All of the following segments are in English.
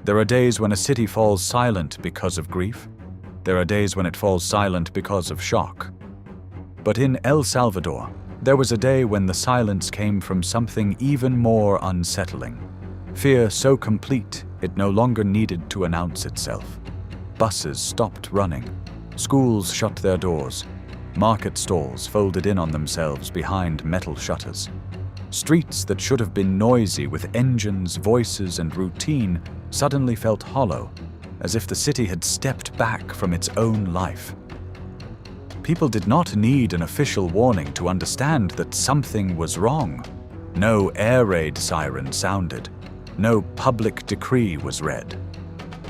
There are days when a city falls silent because of grief. There are days when it falls silent because of shock. But in El Salvador, there was a day when the silence came from something even more unsettling. Fear so complete it no longer needed to announce itself. Buses stopped running. Schools shut their doors. Market stalls folded in on themselves behind metal shutters. Streets that should have been noisy with engines, voices, and routine suddenly felt hollow, as if the city had stepped back from its own life. People did not need an official warning to understand that something was wrong. No air raid siren sounded. No public decree was read.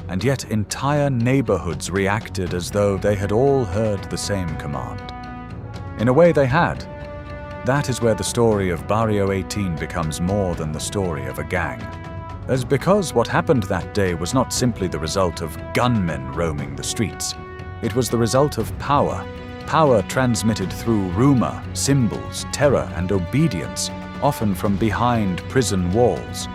And yet entire neighborhoods reacted as though they had all heard the same command. In a way they had. That is where the story of Barrio 18 becomes more than the story of a gang. As because what happened that day was not simply the result of gunmen roaming the streets. It was the result of power. Power transmitted through rumor, symbols, terror, and obedience, often from behind prison walls.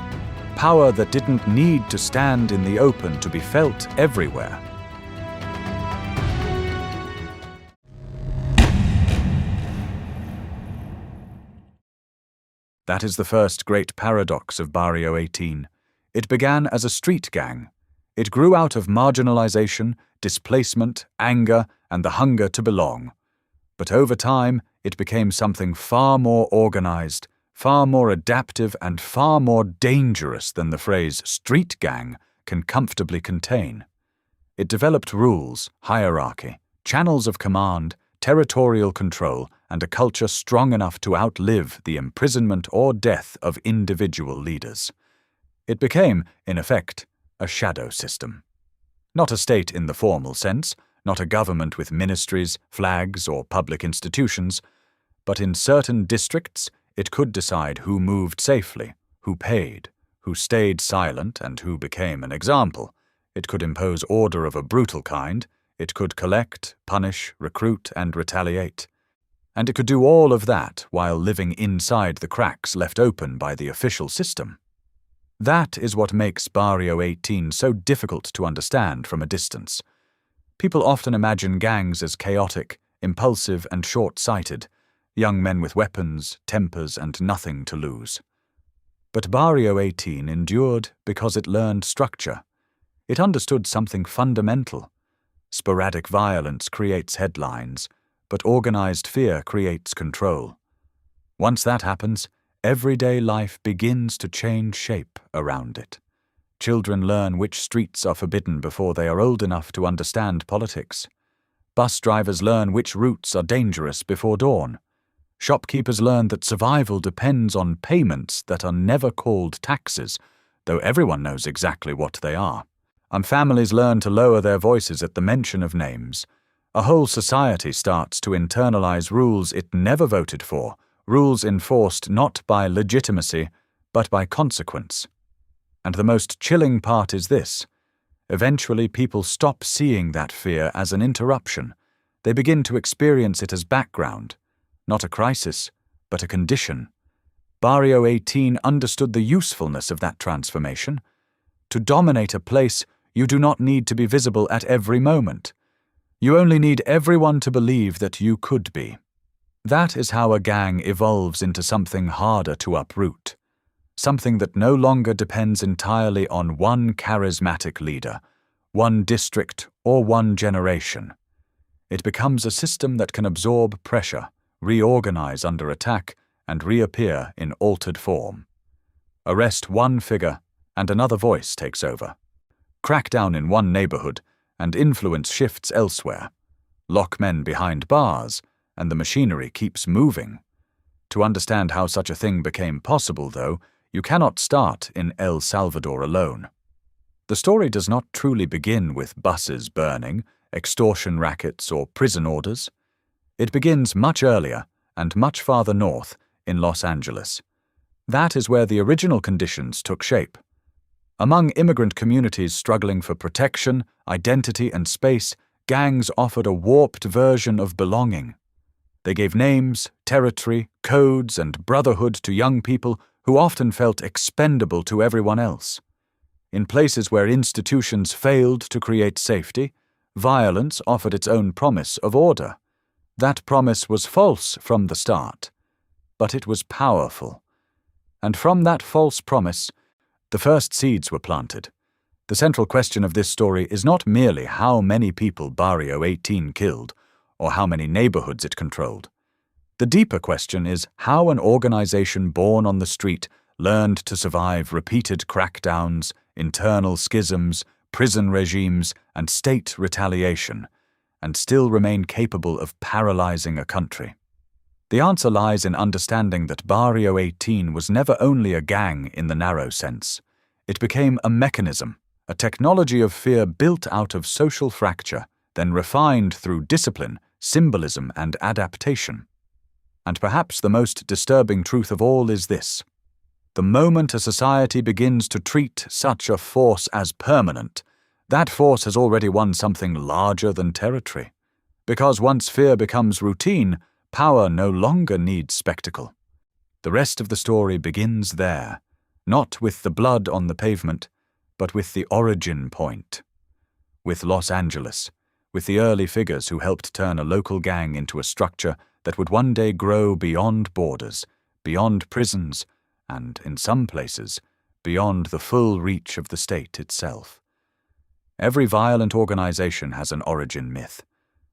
Power that didn't need to stand in the open to be felt everywhere. That is the first great paradox of Barrio 18. It began as a street gang. It grew out of marginalization, displacement, anger, and the hunger to belong. But over time, it became something far more organized, far more adaptive, and far more dangerous than the phrase street gang can comfortably contain. It developed rules, hierarchy, channels of command, territorial control, and a culture strong enough to outlive the imprisonment or death of individual leaders. It became, in effect, a shadow system. Not a state in the formal sense, not a government with ministries, flags, or public institutions, but in certain districts it could decide who moved safely, who paid, who stayed silent, and who became an example. It could impose order of a brutal kind. It could collect, punish, recruit, and retaliate. And it could do all of that while living inside the cracks left open by the official system. That is what makes Barrio 18 so difficult to understand from a distance. People often imagine gangs as chaotic, impulsive, and short-sighted, young men with weapons, tempers, and nothing to lose. But Barrio 18 endured because it learned structure. It understood something fundamental. Sporadic violence creates headlines, but organized fear creates control. Once that happens, everyday life begins to change shape around it. Children learn which streets are forbidden before they are old enough to understand politics. Bus drivers learn which routes are dangerous before dawn. Shopkeepers learn that survival depends on payments that are never called taxes, though everyone knows exactly what they are. And families learn to lower their voices at the mention of names. A whole society starts to internalize rules it never voted for, rules enforced not by legitimacy, but by consequence. And the most chilling part is this. Eventually, people stop seeing that fear as an interruption. They begin to experience it as background, not a crisis, but a condition. Barrio 18 understood the usefulness of that transformation. To dominate a place, you do not need to be visible at every moment. You only need everyone to believe that you could be. That is how a gang evolves into something harder to uproot. Something that no longer depends entirely on one charismatic leader, one district, or one generation. It becomes a system that can absorb pressure, reorganize under attack, and reappear in altered form. Arrest one figure, and another voice takes over. Crack down in one neighborhood, and influence shifts elsewhere. Lock men behind bars, and the machinery keeps moving. To understand how such a thing became possible, though, you cannot start in El Salvador alone. The story does not truly begin with buses burning, extortion rackets, or prison orders. It begins much earlier and much farther north in Los Angeles. That is where the original conditions took shape. Among immigrant communities struggling for protection, identity, and space, gangs offered a warped version of belonging. They gave names, territory, codes, and brotherhood to young people who often felt expendable to everyone else. In places where institutions failed to create safety, violence offered its own promise of order. That promise was false from the start, but it was powerful. And from that false promise, the first seeds were planted. The central question of this story is not merely how many people Barrio 18 killed, or how many neighborhoods it controlled. The deeper question is how an organization born on the street learned to survive repeated crackdowns, internal schisms, prison regimes, and state retaliation, and still remain capable of paralyzing a country. The answer lies in understanding that Barrio 18 was never only a gang in the narrow sense. It became a mechanism, a technology of fear built out of social fracture, then refined through discipline, symbolism, and adaptation. And perhaps the most disturbing truth of all is this: the moment a society begins to treat such a force as permanent, that force has already won something larger than territory. Because once fear becomes routine, power no longer needs spectacle. The rest of the story begins there, not with the blood on the pavement, but with the origin point. With Los Angeles, with the early figures who helped turn a local gang into a structure that would one day grow beyond borders, beyond prisons, and, in some places, beyond the full reach of the state itself. Every violent organization has an origin myth.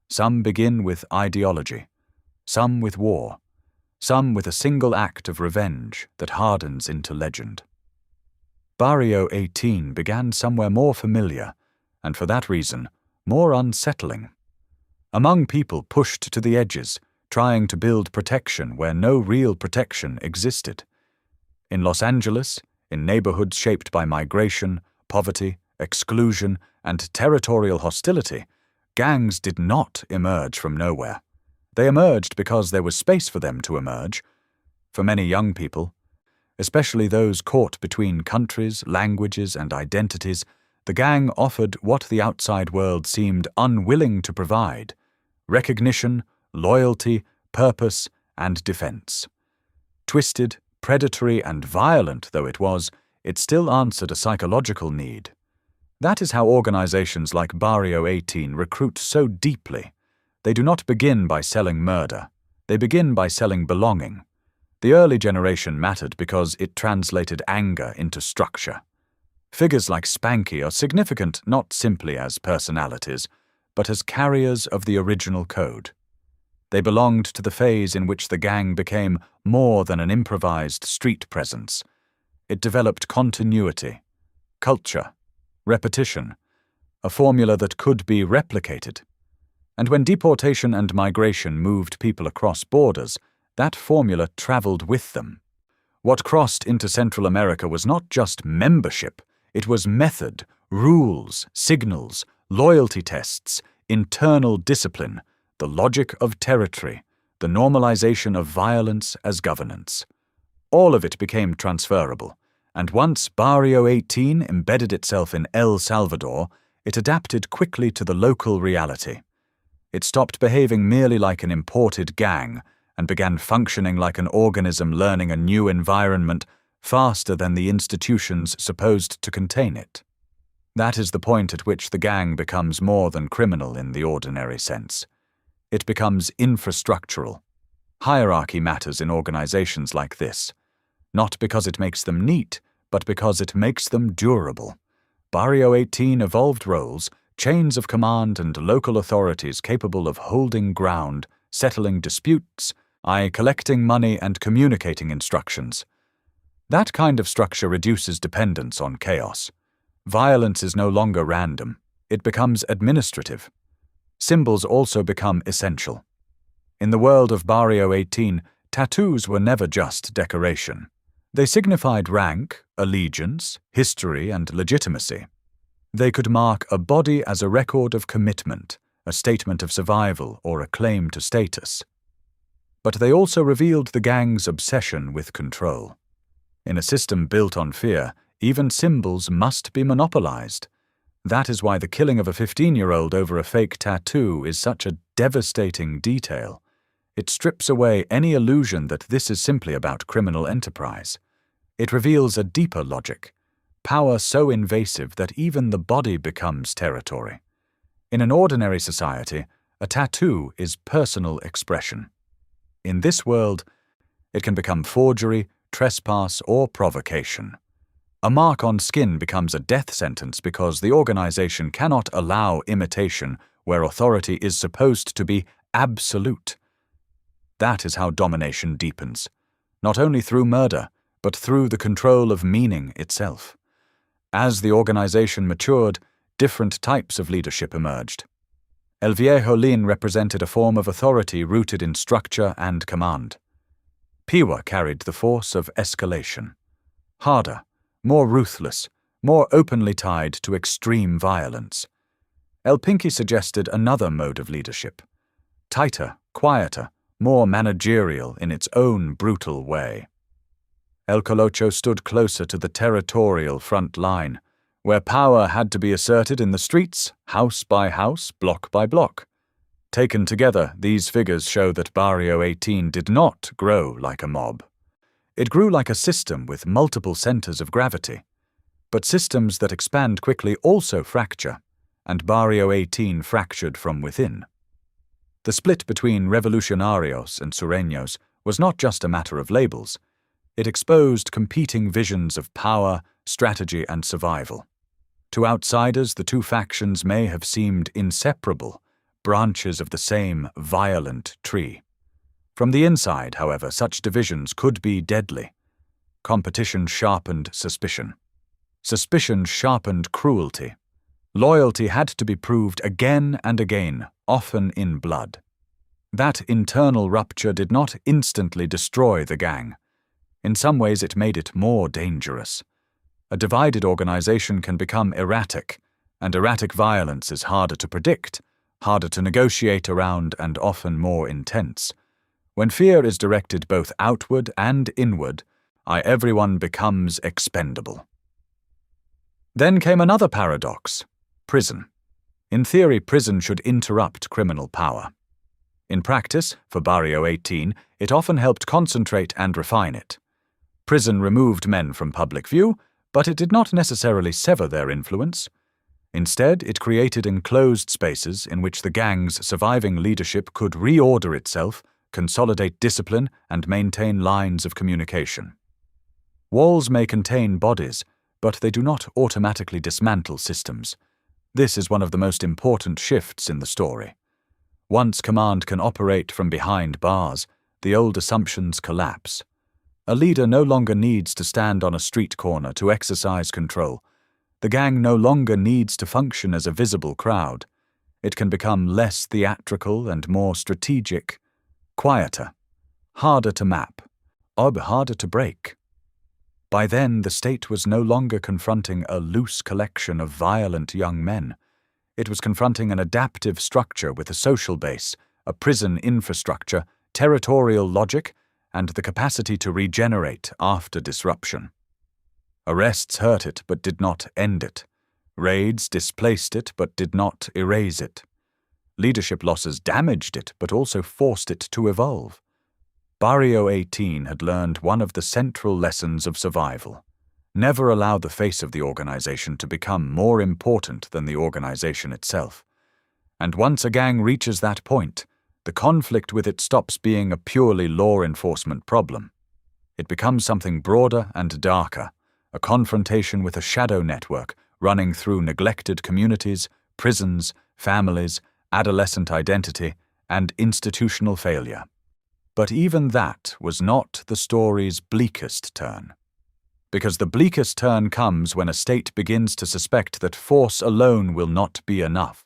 Some begin with ideology, some with war, some with a single act of revenge that hardens into legend. Barrio 18 began somewhere more familiar, and for that reason, more unsettling. Among people pushed to the edges, trying to build protection where no real protection existed. In Los Angeles, in neighborhoods shaped by migration, poverty, exclusion, and territorial hostility, gangs did not emerge from nowhere. They emerged because there was space for them to emerge. For many young people, especially those caught between countries, languages, and identities, the gang offered what the outside world seemed unwilling to provide: recognition, loyalty, purpose, and defense. Twisted, predatory, and violent though it was, it still answered a psychological need. That is how organizations like Barrio 18 recruit so deeply. They do not begin by selling murder. They begin by selling belonging. The early generation mattered because it translated anger into structure. Figures like Spanky are significant not simply as personalities, but as carriers of the original code. They belonged to the phase in which the gang became more than an improvised street presence. It developed continuity, culture, repetition, a formula that could be replicated. And when deportation and migration moved people across borders, that formula traveled with them. What crossed into Central America was not just membership, it was method, rules, signals, loyalty tests, internal discipline, the logic of territory, the normalization of violence as governance. All of it became transferable, and once Barrio 18 embedded itself in El Salvador, it adapted quickly to the local reality. It stopped behaving merely like an imported gang and began functioning like an organism learning a new environment faster than the institutions supposed to contain it. That is the point at which the gang becomes more than criminal in the ordinary sense. It becomes infrastructural. Hierarchy matters in organizations like this, not because it makes them neat, but because it makes them durable. Barrio 18 evolved roles, chains of command and local authorities capable of holding ground, settling disputes, collecting money and communicating instructions. That kind of structure reduces dependence on chaos. Violence is no longer random. It becomes administrative. Symbols also become essential. In the world of Barrio 18, tattoos were never just decoration. They signified rank, allegiance, history, and legitimacy. They could mark a body as a record of commitment, a statement of survival, or a claim to status. But they also revealed the gang's obsession with control. In a system built on fear, even symbols must be monopolized. That is why the killing of a 15-year-old over a fake tattoo is such a devastating detail. It strips away any illusion that this is simply about criminal enterprise. It reveals a deeper logic. power so invasive that even the body becomes territory. In an ordinary society, a tattoo is personal expression. In this world, it can become forgery, trespass, or provocation. A mark on skin becomes a death sentence because the organization cannot allow imitation where authority is supposed to be absolute. That is how domination deepens, not only through murder, but through the control of meaning itself. As the organization matured, different types of leadership emerged. El Viejo Lean represented a form of authority rooted in structure and command. Piwa carried the force of escalation. Harder, more ruthless, more openly tied to extreme violence. El Pinky suggested another mode of leadership. Tighter, quieter, more managerial in its own brutal way. El Colocho stood closer to the territorial front line, where power had to be asserted in the streets, house by house, block by block. Taken together, these figures show that Barrio 18 did not grow like a mob. It grew like a system with multiple centers of gravity. But systems that expand quickly also fracture, and Barrio 18 fractured from within. The split between revolucionarios and sureños was not just a matter of labels. It exposed competing visions of power, strategy, and survival. To outsiders, the two factions may have seemed inseparable, branches of the same violent tree. From the inside, however, such divisions could be deadly. Competition sharpened suspicion. Suspicion sharpened cruelty. Loyalty had to be proved again and again, often in blood. That internal rupture did not instantly destroy the gang. In some ways, it made it more dangerous. A divided organization can become erratic, and erratic violence is harder to predict, harder to negotiate around, and often more intense. When fear is directed both outward and inward, everyone becomes expendable. Then came another paradox: prison. In theory, prison should interrupt criminal power. In practice, for Barrio 18, it often helped concentrate and refine it. Prison removed men from public view, but it did not necessarily sever their influence. Instead, it created enclosed spaces in which the gang's surviving leadership could reorder itself, consolidate discipline, and maintain lines of communication. Walls may contain bodies, but they do not automatically dismantle systems. This is one of the most important shifts in the story. Once command can operate from behind bars, the old assumptions collapse. A leader no longer needs to stand on a street corner to exercise control. The gang no longer needs to function as a visible crowd. It can become less theatrical and more strategic, quieter, harder to map, or harder to break. By then, the state was no longer confronting a loose collection of violent young men. It was confronting an adaptive structure with a social base, a prison infrastructure, territorial logic, and the capacity to regenerate after disruption. Arrests hurt it but did not end it. Raids displaced it but did not erase it. Leadership losses damaged it but also forced it to evolve. Barrio 18 had learned one of the central lessons of survival. Never allow the face of the organization to become more important than the organization itself. And once a gang reaches that point, the conflict with it stops being a purely law enforcement problem. It becomes something broader and darker, a confrontation with a shadow network running through neglected communities, prisons, families, adolescent identity, and institutional failure. But even that was not the story's bleakest turn. Because the bleakest turn comes when a state begins to suspect that force alone will not be enough,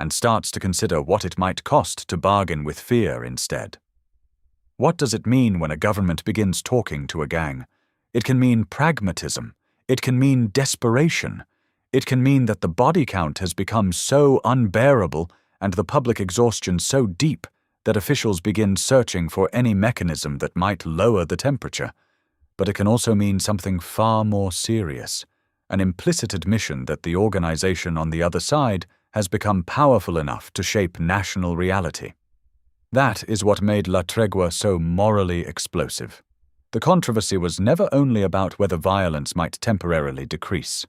and starts to consider what it might cost to bargain with fear instead. What does it mean when a government begins talking to a gang? It can mean pragmatism. It can mean desperation. It can mean that the body count has become so unbearable and the public exhaustion so deep that officials begin searching for any mechanism that might lower the temperature. But it can also mean something far more serious, an implicit admission that the organization on the other side has become powerful enough to shape national reality. That is what made La Tregua so morally explosive. The controversy was never only about whether violence might temporarily decrease.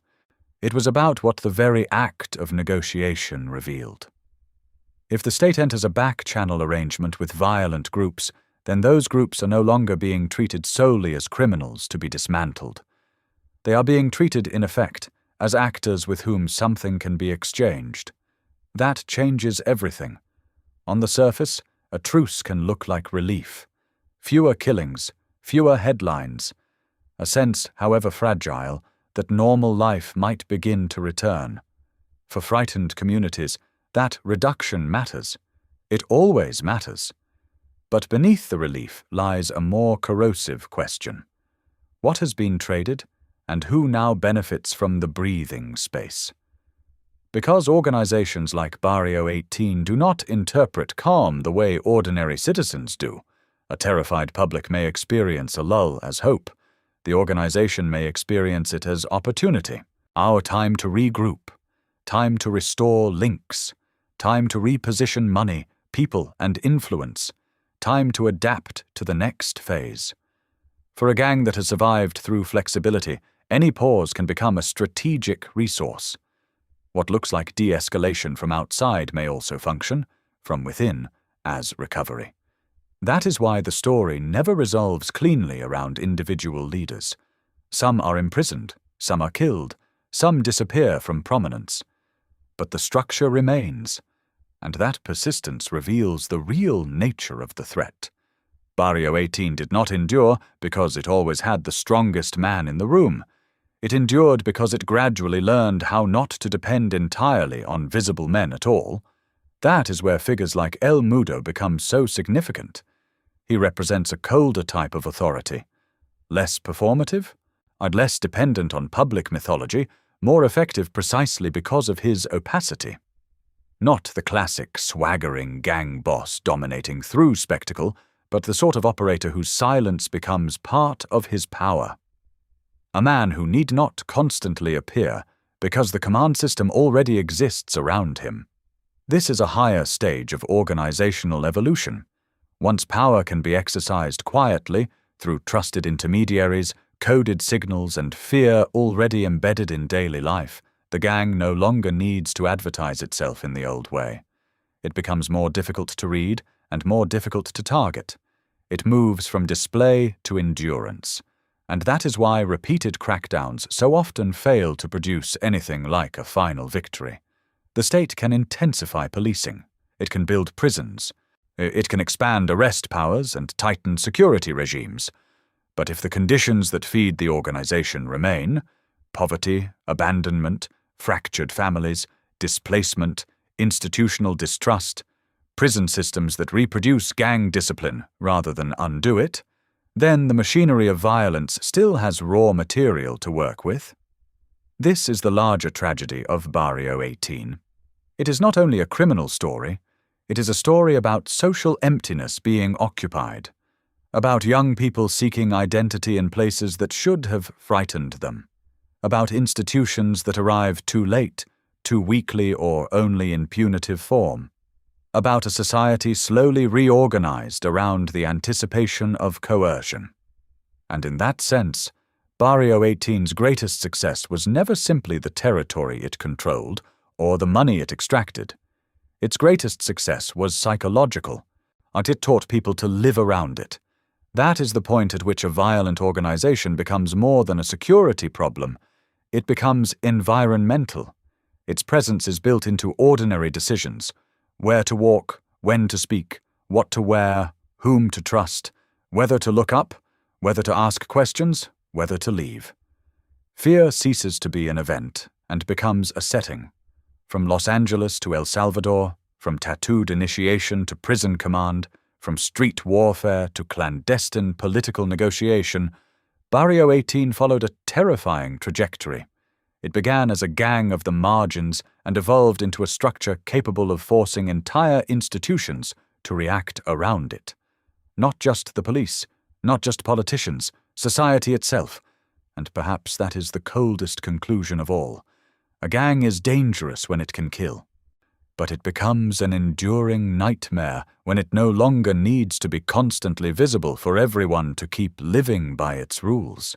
It was about what the very act of negotiation revealed. If the state enters a back-channel arrangement with violent groups, then those groups are no longer being treated solely as criminals to be dismantled. They are being treated, in effect, as actors with whom something can be exchanged. That changes everything. On the surface, a truce can look like relief. Fewer killings, fewer headlines. A sense, however fragile, that normal life might begin to return. For frightened communities, that reduction matters. It always matters. But beneath the relief lies a more corrosive question. What has been traded, and who now benefits from the breathing space? Because organizations like Barrio 18 do not interpret calm the way ordinary citizens do, a terrified public may experience a lull as hope. The organization may experience it as opportunity, our time to regroup, time to restore links, time to reposition money, people, and influence, time to adapt to the next phase. For a gang that has survived through flexibility, any pause can become a strategic resource. What looks like de-escalation from outside may also function, from within, as recovery. That is why the story never resolves cleanly around individual leaders. Some are imprisoned, some are killed, some disappear from prominence. But the structure remains, and that persistence reveals the real nature of the threat. Barrio 18 did not endure because it always had the strongest man in the room. It endured because it gradually learned how not to depend entirely on visible men at all. That is where figures like El Mudo become so significant. He represents a colder type of authority. Less performative, and less dependent on public mythology, more effective precisely because of his opacity. Not the classic swaggering gang boss dominating through spectacle, but the sort of operator whose silence becomes part of his power. A man who need not constantly appear because the command system already exists around him. This is a higher stage of organizational evolution. Once power can be exercised quietly, through trusted intermediaries, coded signals, and fear already embedded in daily life, the gang no longer needs to advertise itself in the old way. It becomes more difficult to read and more difficult to target. It moves from display to endurance. And that is why repeated crackdowns so often fail to produce anything like a final victory. The state can intensify policing. It can build prisons. It can expand arrest powers and tighten security regimes. But if the conditions that feed the organization remain, poverty, abandonment, fractured families, displacement, institutional distrust, prison systems that reproduce gang discipline rather than undo it, then the machinery of violence still has raw material to work with. This is the larger tragedy of Barrio 18. It is not only a criminal story, it is a story about social emptiness being occupied, about young people seeking identity in places that should have frightened them, about institutions that arrive too late, too weakly or only in punitive form, about a society slowly reorganized around the anticipation of coercion. And in that sense, Barrio 18's greatest success was never simply the territory it controlled or the money it extracted. Its greatest success was psychological, and it taught people to live around it. That is the point at which a violent organization becomes more than a security problem. It becomes environmental. Its presence is built into ordinary decisions: where to walk, when to speak, what to wear, whom to trust, whether to look up, whether to ask questions, whether to leave. Fear ceases to be an event and becomes a setting. From Los Angeles to El Salvador, from tattooed initiation to prison command, from street warfare to clandestine political negotiation, Barrio 18 followed a terrifying trajectory. It began as a gang of the margins and evolved into a structure capable of forcing entire institutions to react around it. Not just the police, not just politicians, society itself. And perhaps that is the coldest conclusion of all. A gang is dangerous when it can kill. but it becomes an enduring nightmare when it no longer needs to be constantly visible for everyone to keep living by its rules.